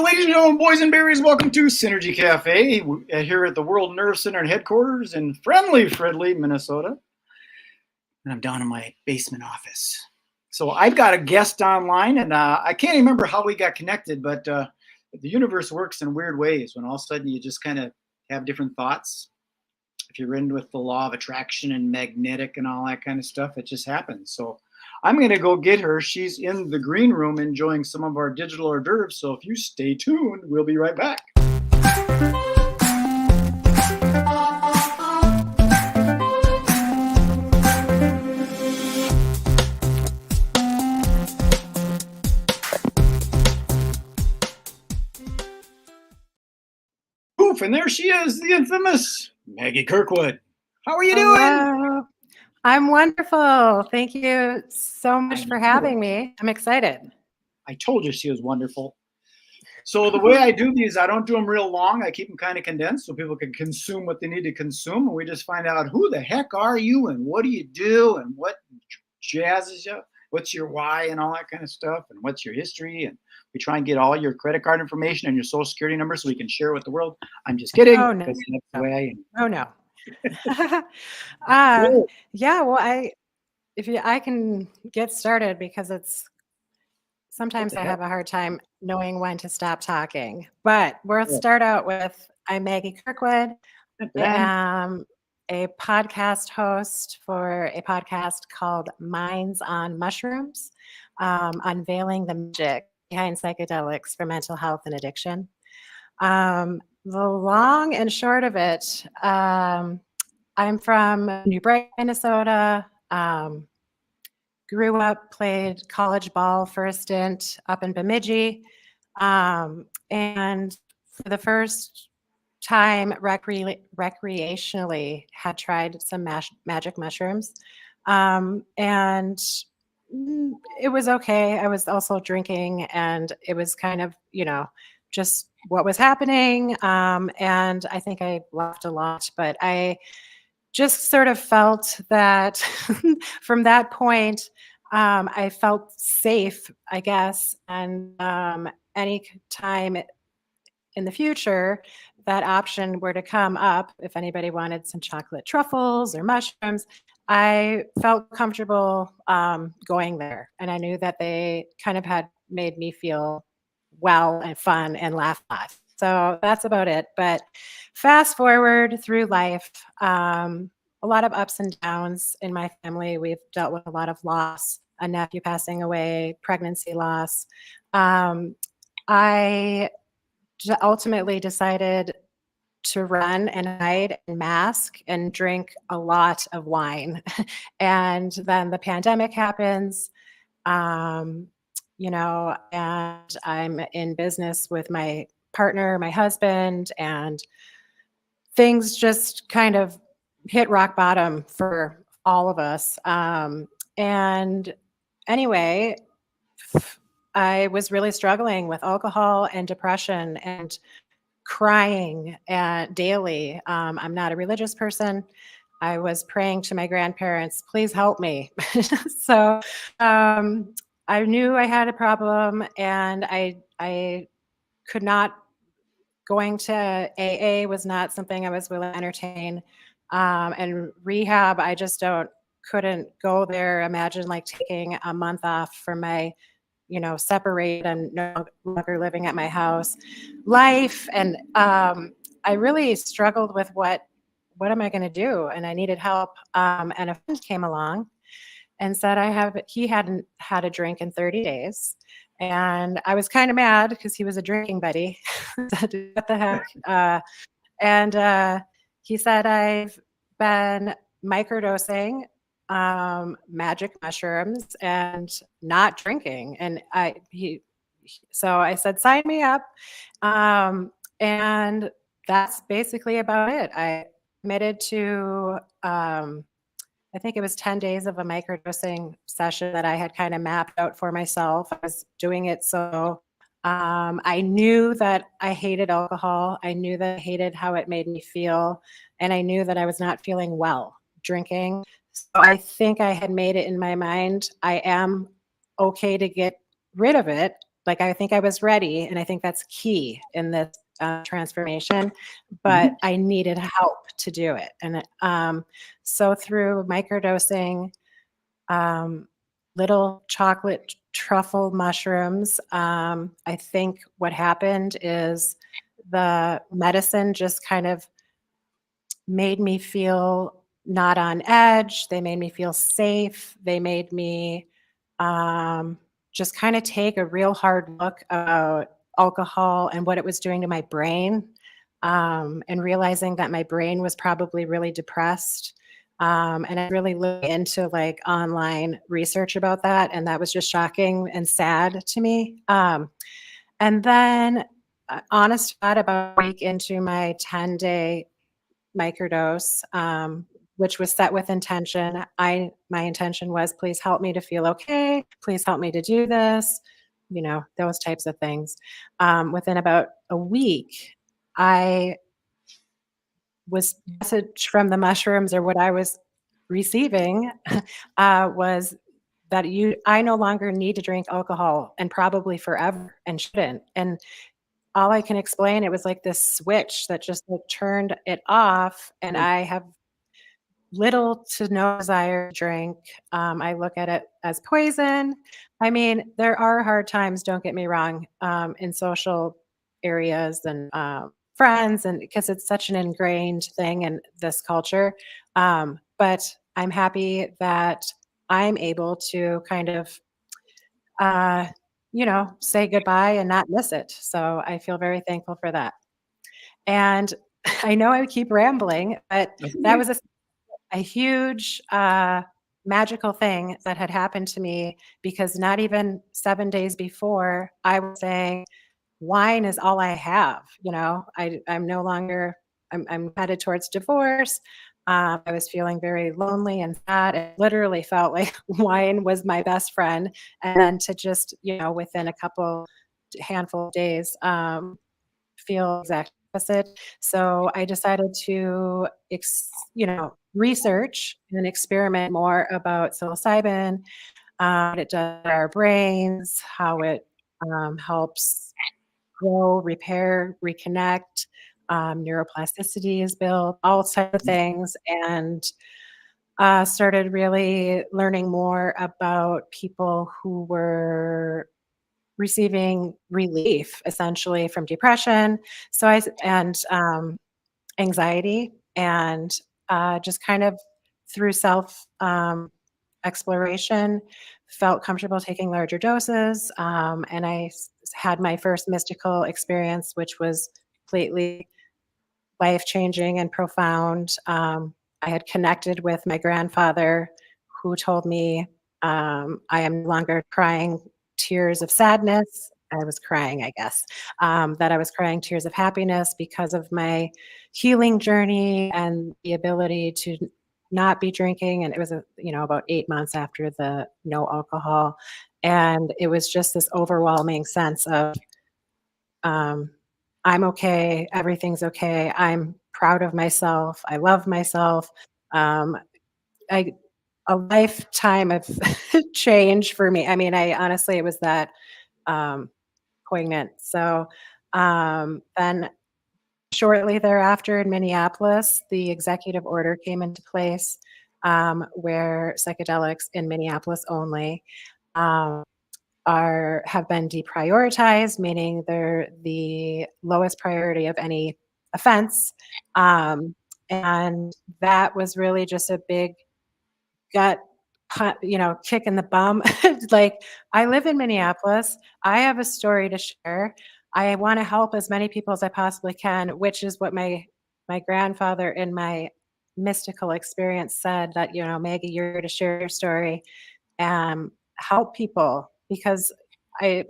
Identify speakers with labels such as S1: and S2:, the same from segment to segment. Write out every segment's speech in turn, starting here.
S1: ladies and gentlemen, boys and berries, welcome to Synergy Cafe here at the World Nerve Center headquarters in friendly Minnesota. And I'm down in my basement office. So I've got a guest online, and I can't remember how we got connected, but the universe works in weird ways when all of a sudden you just kind of have different thoughts. If you're in with the law of attraction and magnetic and all that kind of stuff, it just happens. So I'm going to go get her. She's in the green room enjoying some of our digital hors d'oeuvres. So if you stay tuned, we'll be right back. Poof, and there she is, the infamous Maggie Kirkwood. How are you doing?
S2: I'm wonderful. Thank you so much for having me. I'm excited.
S1: I told you she was wonderful. So the way I do these, I don't do them real long. I keep them kind of condensed so people can consume what they need to consume. And we just find out who the heck are you and what do you do and what jazzes you, what's your why and all that kind of stuff and what's your history. And we try and get all your credit card information and your social security number so we can share with the world. I'm just kidding.
S2: Oh, no.
S1: That's the way I am.
S2: Oh, no. Yeah, well, I can get started because sometimes I have a hard time knowing when to stop talking, but we'll start out with, I'm Maggie Kirkwood. I am a podcast host for a podcast called Minds on Mushrooms, Unveiling the Magic Behind Psychedelics for Mental Health and Addiction. The long and short of it, I'm from New Brighton, Minnesota. Grew up, played college ball for a stint up in Bemidji. And for the first time, recreationally, had tried some magic mushrooms. And it was okay. I was also drinking, and it was kind of, just what was happening. And I think I laughed a lot, but I just sort of felt that from that point, I felt safe, I guess. And any time in the future that option were to come up, if anybody wanted some chocolate truffles or mushrooms, I felt comfortable going there. And I knew that they kind of had made me feel well and fun and laugh a lot. So that's about it. But fast forward through life, a lot of ups and downs in my family. We've dealt with a lot of loss, a nephew passing away, pregnancy loss. I ultimately decided to run and hide and mask and drink a lot of wine. And then the pandemic happens. And I'm in business with my partner, my husband, and things just kind of hit rock bottom for all of us. And anyway, I was really struggling with alcohol and depression and crying daily. I'm not a religious person. I was praying to my grandparents, please help me. So I knew I had a problem, and I could not, going to AA was not something I was willing to entertain. And rehab, I just couldn't go there. Imagine like taking a month off from my, separate and no longer living at my house life. And I really struggled with what am I going to do? And I needed help. And a friend came along and said he hadn't had a drink in 30 days. And I was kind of mad because he was a drinking buddy. What the heck? And he said, I've been microdosing magic mushrooms and not drinking. And so I said, sign me up. And that's basically about it. I committed to, I think it was 10 days of a microdosing session that I had kind of mapped out for myself. I was doing it so I knew that I hated alcohol. I knew that I hated how it made me feel. And I knew that I was not feeling well drinking. So I think I had made it in my mind. I am okay to get rid of it, like, I think I was ready, and I think that's key in this transformation,
S1: Mhm.
S2: but I needed help to do it. And so through microdosing, little chocolate truffle mushrooms, I think what happened is the medicine just kind of made me feel not on edge. They made me feel safe. They made me just kind of take a real hard look about alcohol and what it was doing to my brain, and realizing that my brain was probably really depressed. And I really looked into like online research about that, and that was just shocking and sad to me. And then, honest to God, about a week into my 10-day microdose, which was set with intention. My intention was, please help me to feel okay. Please help me to do this. Those types of things. Within about a week, I was message from the mushrooms, or what I was receiving was that I no longer need to drink alcohol, and probably forever, and shouldn't. And all I can explain, it was like this switch that just like turned it off, and I have little to no desire to drink. I look at it as poison. I mean, there are hard times, don't get me wrong, in social areas and friends, and because it's such an ingrained thing in this culture. But I'm happy that I'm able to kind of, say goodbye and not miss it. So I feel very thankful for that. And I know I keep rambling, but that was a huge, magical thing that had happened to me, because not even 7 days before, I was saying, "Wine is all I have," I'm no longer I'm headed towards divorce. I was feeling very lonely and sad. It literally felt like wine was my best friend, and then to just, within a handful of days, feel exact opposite. So I decided to, research and experiment more about psilocybin, what it does to our brains, how it helps grow, repair, reconnect, neuroplasticity is built, all types of things, and started really learning more about people who were receiving relief essentially from depression. So and anxiety, and just kind of through self exploration, felt comfortable taking larger doses. And had my first mystical experience, which was completely life changing and profound. I had connected with my grandfather, who told me I am no longer crying tears of sadness. I was crying, I guess, that I was crying tears of happiness because of my healing journey and the ability to not be drinking. And it was, about 8 months after the no alcohol. And it was just this overwhelming sense of, um, I'm okay. Everything's okay. I'm proud of myself. I love myself. Um, I A lifetime of change for me. I mean, I honestly, it was that um, poignant. So then shortly thereafter in Minneapolis, the executive order came into place, where psychedelics in Minneapolis only. Um, have been deprioritized, meaning they're the lowest priority of any offense. Um, and that was really just a big gut kick in the bum. Like, I live in Minneapolis. I have a story to share. I want to help as many people as I possibly can, which is what my grandfather in my mystical experience said, that, Maggie, you're here to share your story, help people, because I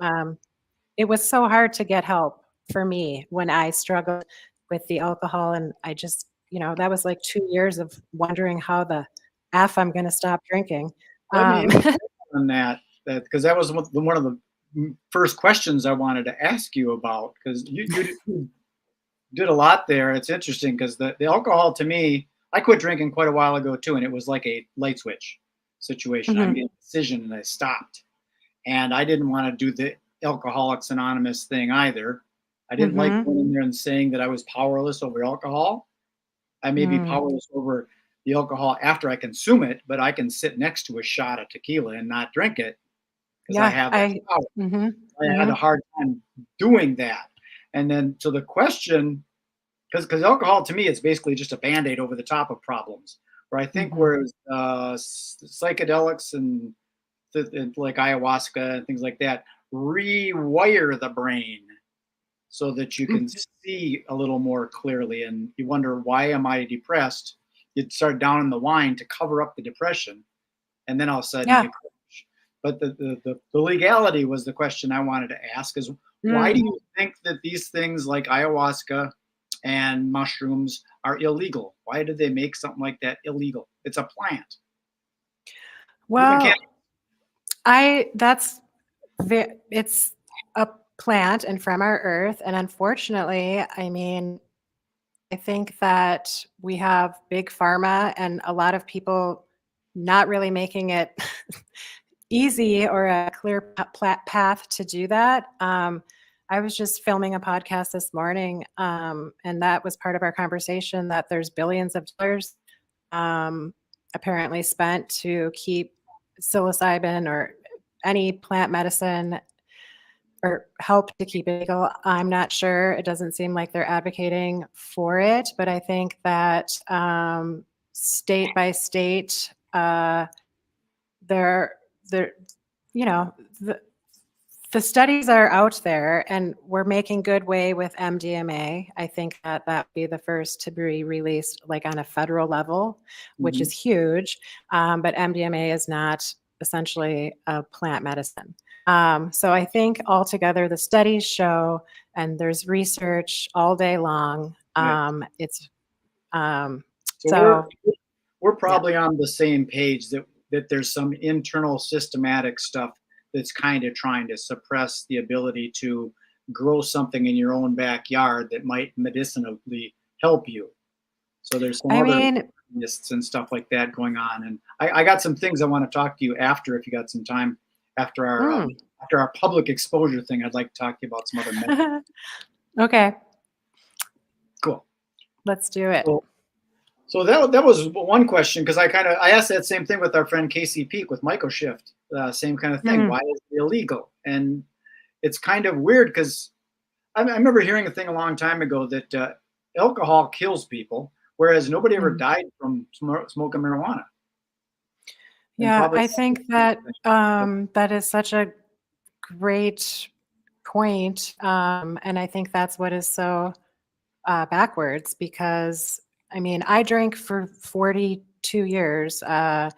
S2: it was so hard to get help for me when I struggled with the alcohol, and I just, that was like 2 years of wondering how the F I'm gonna stop drinking.
S1: Let me
S2: Um,
S1: on that because that was one of the first questions I wanted to ask you about, because you did a lot there. It's interesting because the alcohol, to me, I quit drinking quite a while ago too, and it was like a light switch situation. I
S2: mhm,
S1: made a decision and I stopped, and I didn't want to do Alcoholics Anonymous thing either. I didn't like going in there and saying that I was powerless over alcohol. I may be powerless over the alcohol after I consume it, but I can sit next to a shot of tequila and not drink it because I have that power. I had a hard time doing that. And then, so the question, because alcohol to me is basically just a Band-Aid over the top of problems. Where I think whereas psychedelics and like ayahuasca and things like that rewire the brain so that you can see a little more clearly, and you wonder, why am I depressed? You'd start down in the wine to cover up the depression, and then all of a sudden you crash. But the legality was the question I wanted to ask, is why do you think that these things like ayahuasca and mushrooms are illegal? Why did they make something like that illegal? It's a plant.
S2: Well, it's a plant and from our earth. And unfortunately, I mean, I think that we have big pharma and a lot of people not really making it easy or a clear path to do that. I was just filming a podcast this morning, and that was part of our conversation, that there's billions of dollars apparently spent to keep psilocybin or any plant medicine, or help to keep it legal. I'm not sure. It doesn't seem like they're advocating for it, but I think that state by state, the studies are out there, and we're making good way with MDMA. I think that would be the first to be released like on a federal level, which is huge. But MDMA is not essentially a plant medicine. So I think altogether the studies show, and there's research all day long.
S1: We're probably on the same page that there's some internal systematic stuff that's kind of trying to suppress the ability to grow something in your own backyard that might medicinally help you. So there's some other lists and stuff like that going on. And I got some things I want to talk to you after, if you got some time after our public exposure thing. I'd like to talk to you about some other methods.
S2: Okay.
S1: Cool.
S2: Let's do it.
S1: So that was one question, because I asked that same thing with our friend Casey Peak with Microshift. Same kind of thing. Why is it illegal? And it's kind of weird, because I remember hearing a thing a long time ago that alcohol kills people, whereas nobody ever died from smoking marijuana.
S2: Yeah, I think that that is such a great point. And I think that's what is so backwards, because I mean, I drank for 42 years, or,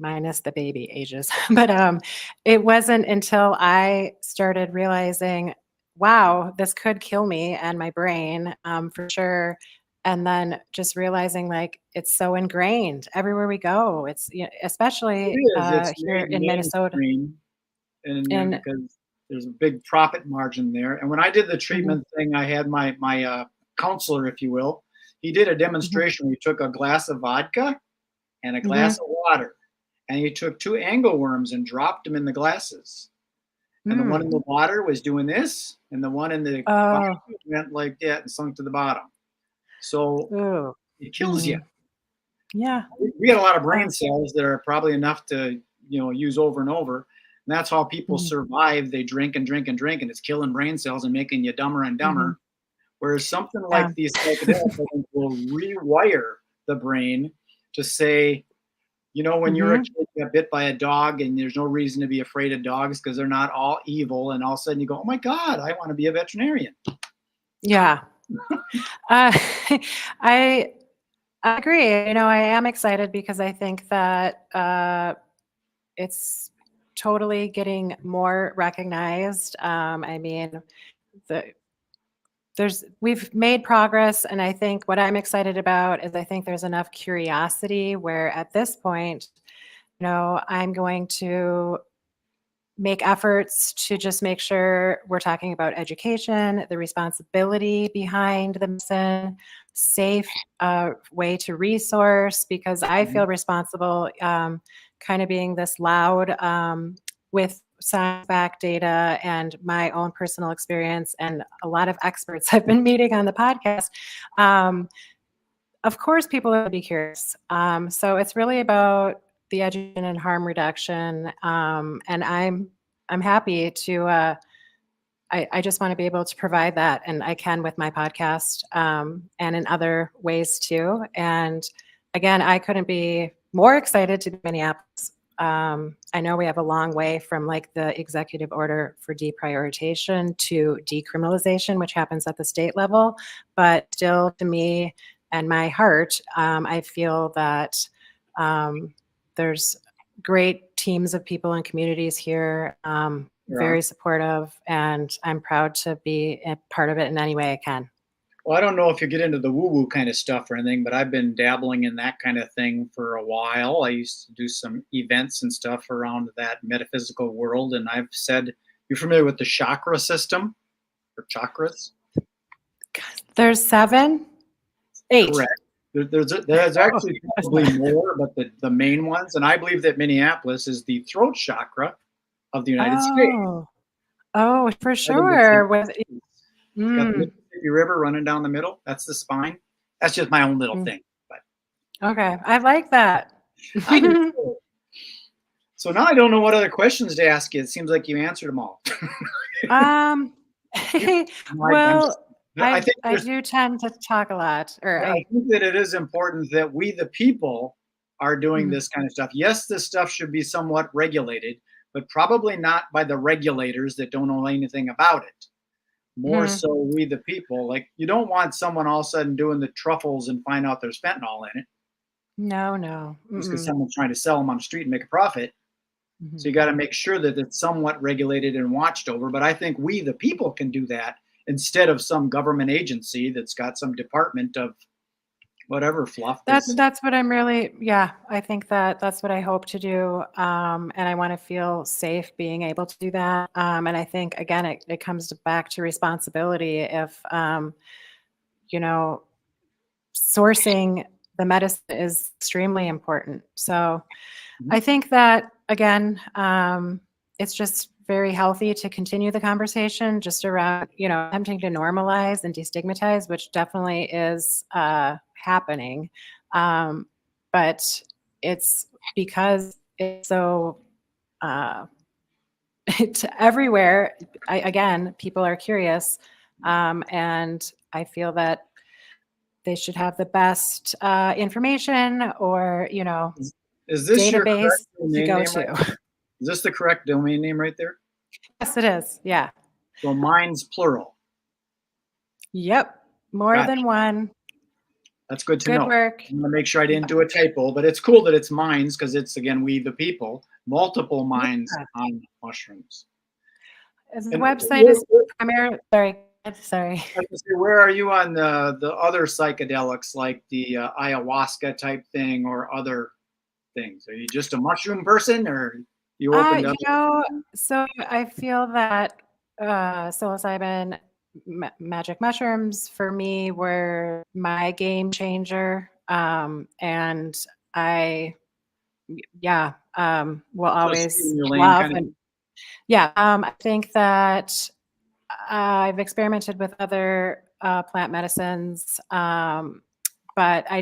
S2: minus the baby ages. But it wasn't until I started realizing, wow, this could kill me and my brain, for sure. And then just realizing, like, it's so ingrained everywhere we go. It's, especially here in Minnesota.
S1: And because there's a big profit margin there. And when I did the treatment thing, I had my counselor, if you will. He did a demonstration where he took a glass of vodka and a glass of water, and he took 2 angleworms and dropped them in the glasses. And the one in the water was doing this, and the one in the vodka went like that and sunk to the bottom. So it kills you.
S2: Yeah.
S1: We got a lot of brain cells that are probably enough to use over and over. And that's how people survive. They drink and drink and drink, and it's killing brain cells and making you dumber and dumber. Whereas something like these psychedelics will rewire the brain to say, when you're a kid, you got bit by a dog, and there's no reason to be afraid of dogs because they're not all evil. And all of a sudden you go, oh my God, I want to be a veterinarian.
S2: Yeah. I agree. I am excited because I think that it's totally getting more recognized. I mean, we've made progress, and I think what I'm excited about is I think there's enough curiosity where at this point, I'm going to make efforts to just make sure we're talking about education, the responsibility behind the medicine, safe way to resource, because I feel responsible kind of being this loud with science-backed data and my own personal experience and a lot of experts I've been meeting on the podcast, of course, people will be curious. So it's really about the education and harm reduction, and I'm happy to. I just want to be able to provide that, and I can with my podcast and in other ways too. And again, I couldn't be more excited to be in Minneapolis. I know we have a long way from like the executive order for deprioritization to decriminalization, which happens at the state level, but still, to me and my heart, I feel that there's great teams of people and communities here. Very supportive, and I'm proud to be a part of it in any way I can.
S1: Well, I don't know if you get into the woo-woo kind of stuff or anything, but I've been dabbling in that kind of thing for a while. I used to do some events and stuff around that metaphysical world, and I've said, you're familiar with the chakra system or chakras?
S2: There's 7, 8.
S1: Correct. There's actually probably more, but the main ones, and I believe that Minneapolis is the throat chakra of the United States.
S2: Oh, for sure.
S1: Got the Mississippi River running down the middle. That's the spine. That's just my own little thing. But
S2: okay, I like that.
S1: I do. So now I don't know what other questions to ask you. It seems like you answered them all.
S2: Well, I do tend to talk a lot.
S1: I think that it is important that we, the people, are doing this kind of stuff. Yes, this stuff should be somewhat regulated, but probably not by the regulators that don't know anything about it. More so we, the people. Like, you don't want someone all of a sudden doing the truffles and find out there's fentanyl in it.
S2: No.
S1: Just because someone's trying to sell them on the street and make a profit. So you got to make sure that it's somewhat regulated and watched over. But I think we, the people, can do that instead of some government agency that's got some department of whatever fluff.
S2: That's what I'm really, I think that's what I hope to do. And I want to feel safe being able to do that. And I think, again, it comes back to responsibility. If, sourcing the medicine is extremely important. So I think that, again, it's just very healthy to continue the conversation just around, attempting to normalize and destigmatize, which definitely is happening. But it's because it's so it's everywhere. Again, people are curious, and I feel that they should have the best information or,
S1: is this
S2: database
S1: your
S2: to go to.
S1: Right? Is this the correct domain name right there?
S2: Yes, it is. Yeah.
S1: So mine's plural.
S2: Yep. More than one.
S1: That's good to know.
S2: Good work.
S1: I'm going to make sure I didn't do a typo, but it's cool that it's minds because it's, again, we the people, multiple minds on mushrooms.
S2: The website is primarily, sorry.
S1: Where are you on the other psychedelics, like the ayahuasca type thing or other things? Are you just a mushroom person, or you opened up?
S2: So I feel that psilocybin, magic mushrooms for me were my game changer. And I, will always love. I think that I've experimented with other plant medicines, but I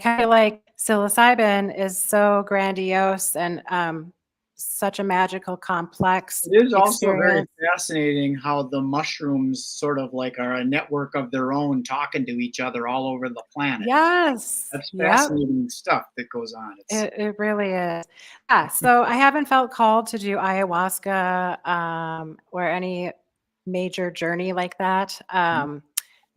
S2: kind of like psilocybin is so grandiose and such a magical, complex
S1: It is also
S2: experience.
S1: very fascinating how the mushrooms sort of like are a network of their own, talking to each other all over the planet.
S2: Yes.
S1: That's fascinating stuff that goes on.
S2: It really is. Yeah, so I haven't felt called to do ayahuasca or any major journey like that.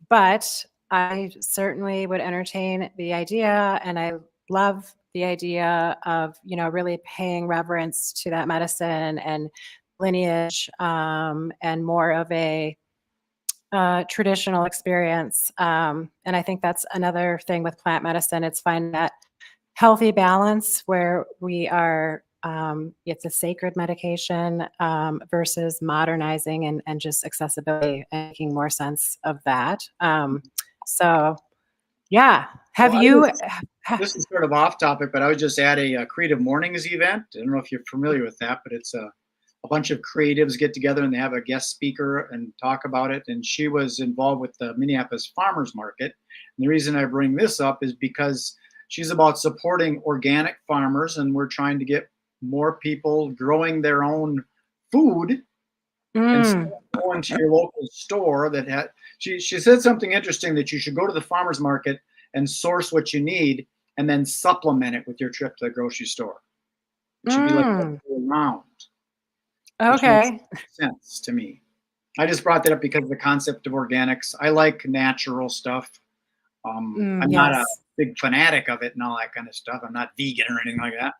S2: But I certainly would entertain the idea, and I love the idea of, really paying reverence to that medicine and lineage, and more of a traditional experience. And I think that's another thing with plant medicine. It's finding that healthy balance where we are, it's a sacred medication versus modernizing and just accessibility and making more sense of that.
S1: This is sort of off topic, but I was just at a Creative Mornings event. I don't know if you're familiar with that, but it's a a bunch of creatives get together and they have a guest speaker and talk about it. And she was involved with the Minneapolis Farmers Market. And the reason I bring this up is because she's about supporting organic farmers, and we're trying to get more people growing their own food instead of going to your local store that had. She said something interesting, that you should go to the farmers market and source what you need and then supplement it with your trip to the grocery store. It should be like around.
S2: Okay.
S1: Makes sense to me. I just brought that up because of the concept of organics. I like natural stuff. I'm not a big fanatic of it and all that kind of stuff. I'm not vegan or anything like that.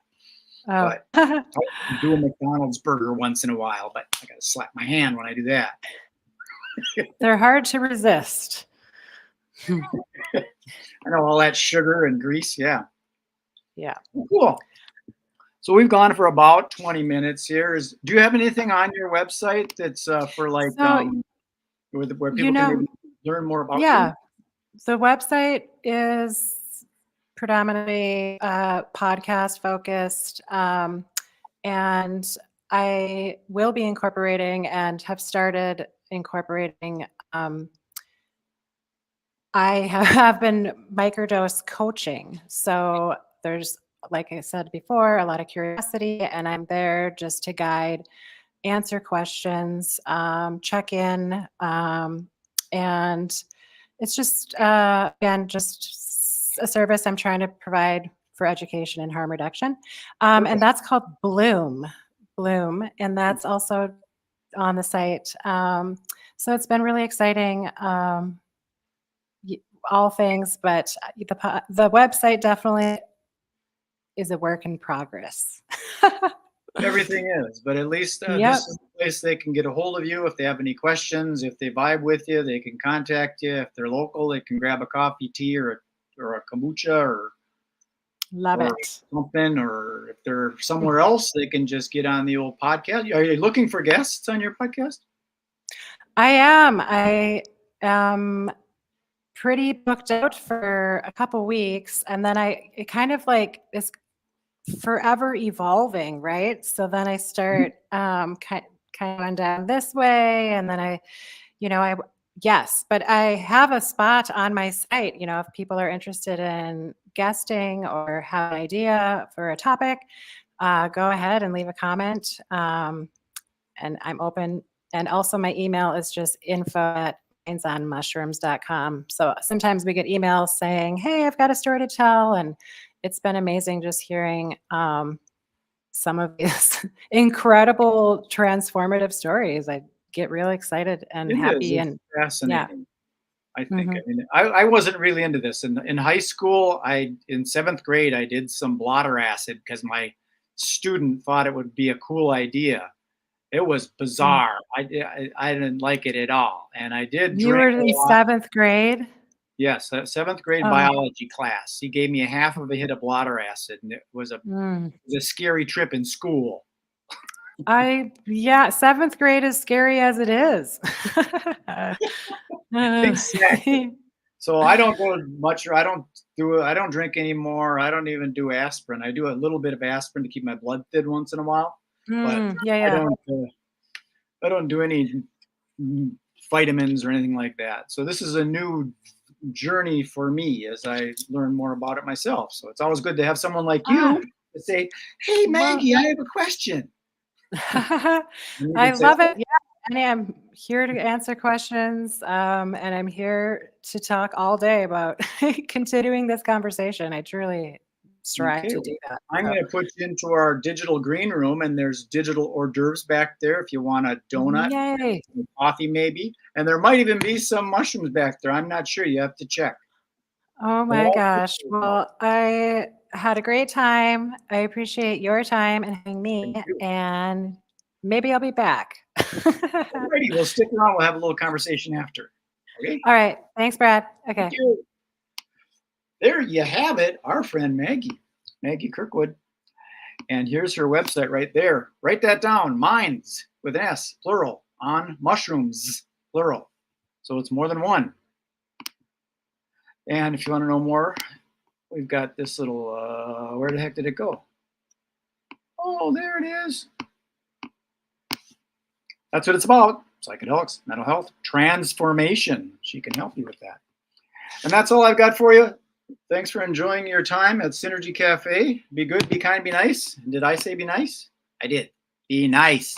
S1: But I do a McDonald's burger once in a while, but I got to slap my hand when I do that.
S2: They're hard to resist.
S1: I know, all that sugar and grease. Yeah.
S2: Yeah.
S1: Cool. So we've gone for about 20 minutes here. Do you have anything on your website that's for like where people can maybe learn more about you?
S2: The website is predominantly podcast focused, and I will be incorporating and have started incorporating. I have been microdose coaching, so there's, like I said before, a lot of curiosity, and I'm there just to guide, answer questions, check in, and it's just, again, just a service I'm trying to provide for education and harm reduction. And that's called Bloom, and that's also on the site. So it's been really exciting, all things, but the website definitely is a work in progress.
S1: Everything is, but at least this is the place they can get a hold of you if they have any questions. If they vibe with you, they can contact you. If they're local, they can grab a coffee, tea, or a kombucha, or something. Or if they're somewhere else, they can just get on the old podcast. Are you looking for guests on your podcast?
S2: I am pretty booked out for a couple weeks, and then it kind of like is forever evolving, right? So then I start kind of going down this way, and then but I have a spot on my site. If people are interested in guesting or have an idea for a topic, go ahead and leave a comment, and I'm open. And also my email is just info@mindsonmushrooms.com. So sometimes we get emails saying, hey, I've got a story to tell, and it's been amazing just hearing some of these incredible transformative stories. I get really excited and happy.
S1: It's fascinating. I think. I mean, I wasn't really into this. In high school, in 7th grade, I did some blotter acid because my student thought it would be a cool idea. It was bizarre. I didn't like it at all. And I did.
S2: You were in 7th grade?
S1: Yes, 7th grade biology class. He gave me a half of a hit of blotter acid, and it was a scary trip in school.
S2: 7th grade is scary as it is.
S1: Exactly. So I don't go much. I don't drink anymore. I don't even do aspirin. I do a little bit of aspirin to keep my blood thin once in a while. But I don't do any vitamins or anything like that. So this is a new journey for me as I learn more about it myself. So it's always good to have someone like you to say, hey, Maggie, I have a question.
S2: I love it. Yeah. And I'm here to answer questions, and I'm here to talk all day about continuing this conversation. I truly strive to do that.
S1: I'm going to put you into our digital green room, and there's digital hors d'oeuvres back there if you want a donut, coffee maybe, and there might even be some mushrooms back there. I'm not sure. You have to check.
S2: Oh my gosh. Well, I had a great time. I appreciate your time and having me, and maybe I'll be back.
S1: Alrighty, we'll stick around. We'll have a little conversation after. Okay.
S2: All right. Thanks, Brad. Okay.
S1: Thank you. There you have it. Our friend Maggie Kirkwood. And here's her website right there. Write that down. Minds with an S, plural, on mushrooms, plural. So it's more than one. And if you want to know more, we've got this little, where the heck did it go? Oh, there it is. That's what it's about. Psychedelics, mental health, transformation. She can help you with that. And that's all I've got for you. Thanks for enjoying your time at Synergy Cafe. Be good, be kind, be nice. Did I say be nice? I did. Be nice.